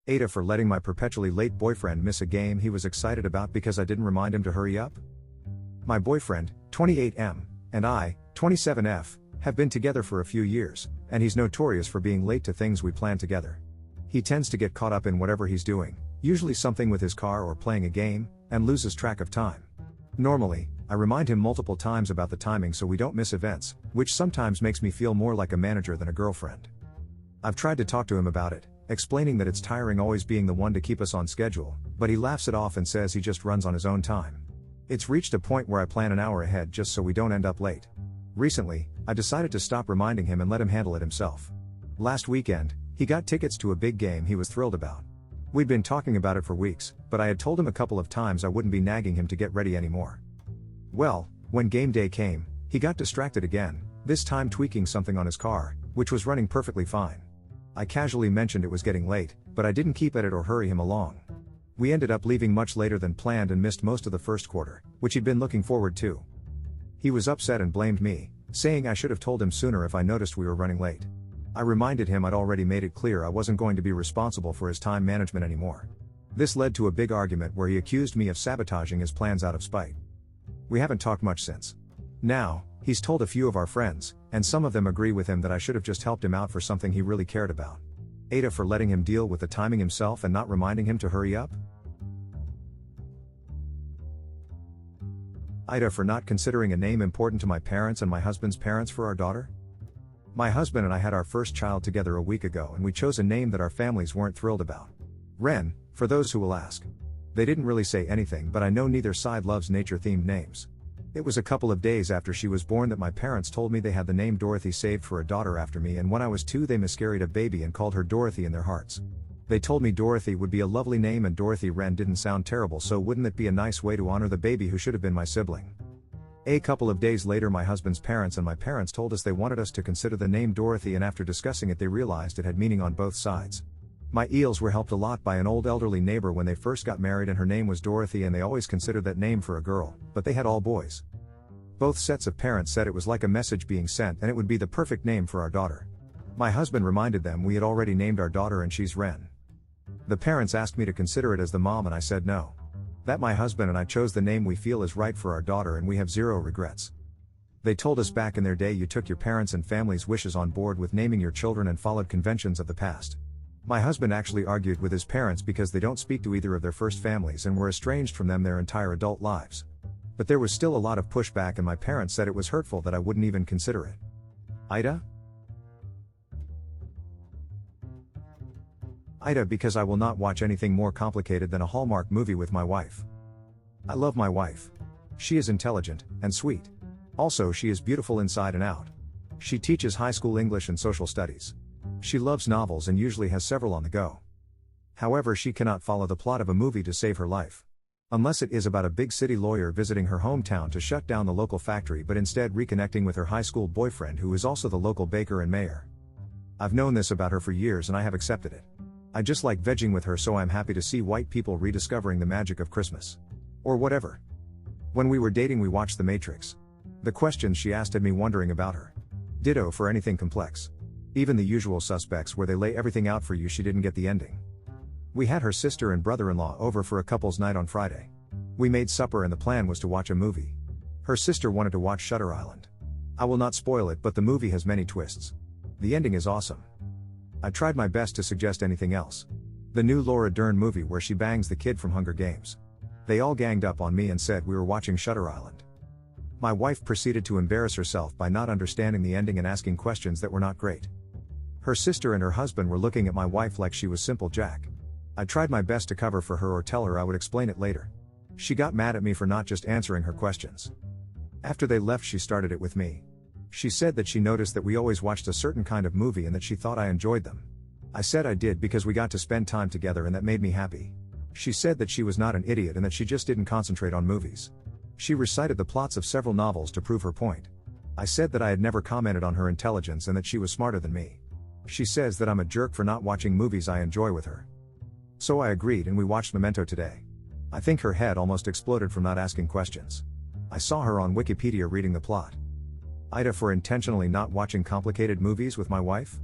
Aita for letting my perpetually late boyfriend miss a game he was excited about because I didn't remind him to hurry up. My boyfriend, 28M, and I, 27F, have been together for a few years, and he's notorious for being late to things we plan together. He tends to get caught up in whatever he's doing, usually something with his car or playing a game, and loses track of time. Normally, I remind him multiple times about the timing so we don't miss events, which sometimes makes me feel more like a manager than a girlfriend. I've tried to talk to him about it, explaining that it's tiring always being the one to keep us on schedule, but he laughs it off and says he just runs on his own time. It's reached a point where I plan an hour ahead just so we don't end up late. Recently, I decided to stop reminding him and let him handle it himself. Last weekend, he got tickets to a big game he was thrilled about. We'd been talking about it for weeks, but I had told him a couple of times I wouldn't be nagging him to get ready anymore. Well, when game day came, he got distracted again, this time tweaking something on his car, which was running perfectly fine. I casually mentioned it was getting late, but I didn't keep at it or hurry him along. We ended up leaving much later than planned and missed most of the first quarter, which he'd been looking forward to. He was upset and blamed me, saying I should have told him sooner if I noticed we were running late. I reminded him I'd already made it clear I wasn't going to be responsible for his time management anymore. This led to a big argument where he accused me of sabotaging his plans out of spite. We haven't talked much since. Now, he's told a few of our friends, and some of them agree with him that I should have just helped him out for something he really cared about. Aita for letting him deal with the timing himself and not reminding him to hurry up. Aita for not considering a name important to my parents and my husband's parents for our daughter. My husband and I had our first child together a week ago and we chose a name that our families weren't thrilled about. Wren, for those who will ask. They didn't really say anything, but I know neither side loves nature-themed names. It was a couple of days after she was born that my parents told me they had the name Dorothy saved for a daughter after me, and when I was 2 they miscarried a baby and called her Dorothy in their hearts. They told me Dorothy would be a lovely name and Dorothy Wren didn't sound terrible, so wouldn't it be a nice way to honor the baby who should have been my sibling? A couple of days later my husband's parents and my parents told us they wanted us to consider the name Dorothy, and after discussing it they realized it had meaning on both sides. My eels were helped a lot by an old elderly neighbor when they first got married, and her name was Dorothy and they always considered that name for a girl, but they had all boys. Both sets of parents said it was like a message being sent and it would be the perfect name for our daughter. My husband reminded them we had already named our daughter and she's Wren. The parents asked me to consider it as the mom and I said no. That my husband and I chose the name we feel is right for our daughter and we have zero regrets. They told us back in their day you took your parents' and family's wishes on board with naming your children and followed conventions of the past. My husband actually argued with his parents because they don't speak to either of their first families and were estranged from them their entire adult lives. But there was still a lot of pushback and my parents said it was hurtful that I wouldn't even consider it. Aita? Aita because I will not watch anything more complicated than a Hallmark movie with my wife. I love my wife. She is intelligent and sweet. Also, she is beautiful inside and out. She teaches high school English and social studies. She loves novels and usually has several on the go. However, she cannot follow the plot of a movie to save her life. Unless it is about a big city lawyer visiting her hometown to shut down the local factory, but instead reconnecting with her high school boyfriend who is also the local baker and mayor. I've known this about her for years and I have accepted it. I just like vegging with her, so I'm happy to see white people rediscovering the magic of Christmas. Or whatever. When we were dating we watched The Matrix. The questions she asked had me wondering about her. Ditto for anything complex. Even The Usual Suspects where they lay everything out for you, she didn't get the ending. We had her sister and brother-in-law over for a couple's night on Friday. We made supper and the plan was to watch a movie. Her sister wanted to watch Shutter Island. I will not spoil it, but the movie has many twists. The ending is awesome. I tried my best to suggest anything else. The new Laura Dern movie where she bangs the kid from Hunger Games. They all ganged up on me and said we were watching Shutter Island. My wife proceeded to embarrass herself by not understanding the ending and asking questions that were not great. Her sister and her husband were looking at my wife like she was Simple Jack. I tried my best to cover for her or tell her I would explain it later. She got mad at me for not just answering her questions. After they left she started it with me. She said that she noticed that we always watched a certain kind of movie and that she thought I enjoyed them. I said I did because we got to spend time together and that made me happy. She said that she was not an idiot and that she just didn't concentrate on movies. She recited the plots of several novels to prove her point. I said that I had never commented on her intelligence and that she was smarter than me. She says that I'm a jerk for not watching movies I enjoy with her. So I agreed and we watched Memento today. I think her head almost exploded from not asking questions. I saw her on Wikipedia reading the plot. Aita for intentionally not watching complicated movies with my wife?